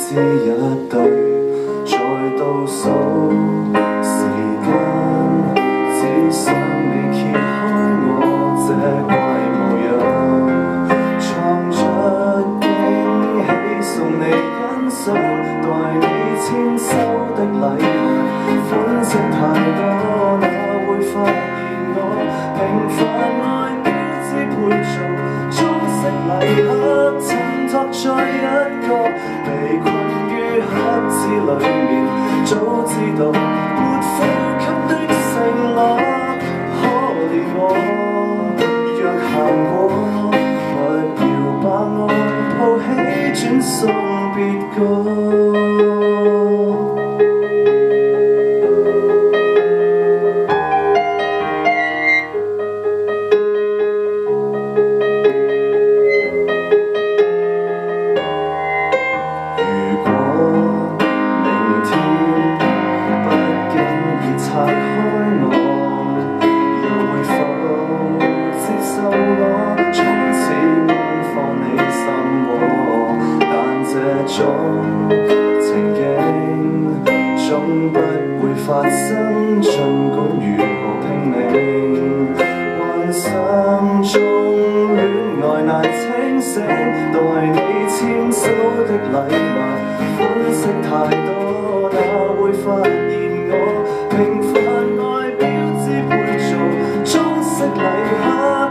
知一對，在倒數時間，只想你揭開我這怪模樣，藏着驚喜送你欣賞，待你簽收的禮物，款式太多，哪會發現我平凡外表只配做裝飾禮盒，襯托在一個被困於盒子裡面，早知道沒呼吸的承諾，可憐我若行過，不要把我抱起轉送別個。拆開我，又會否接受我從此安放你心窩？但這種情景總不會發生，儘管如何拼命，幻想中戀愛難清醒，待你簽收的禮物，款式太多，哪會發現我平凡外表只配做裝飾禮盒，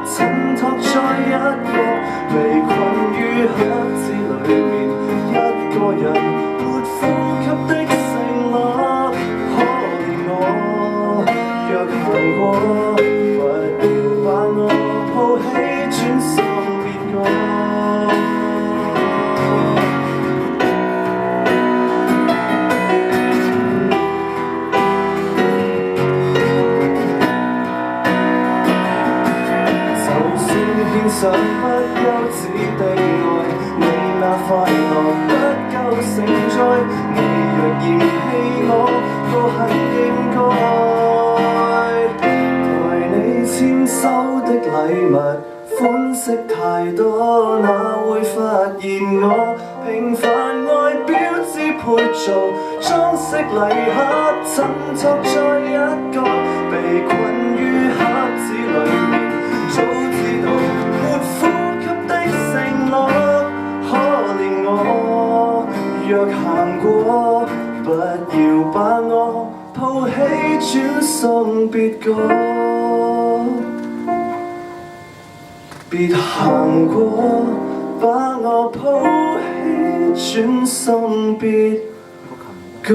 襯托在一個被困於盒子裡面，一個人沒呼吸的承諾，可憐我若行過，不要把我抱起轉送別個。想不休止的愛，你那快樂不夠承載，你若嫌棄我，都很應該。待你簽收的禮物，款式太多，哪會發現我平凡外表只配做裝飾禮盒，襯托在一個被困於盒子裡面，早知道沒呼吸的承諾，可憐我若行過，不要把我抱起轉送別個，別行過，把我抱起轉送別個。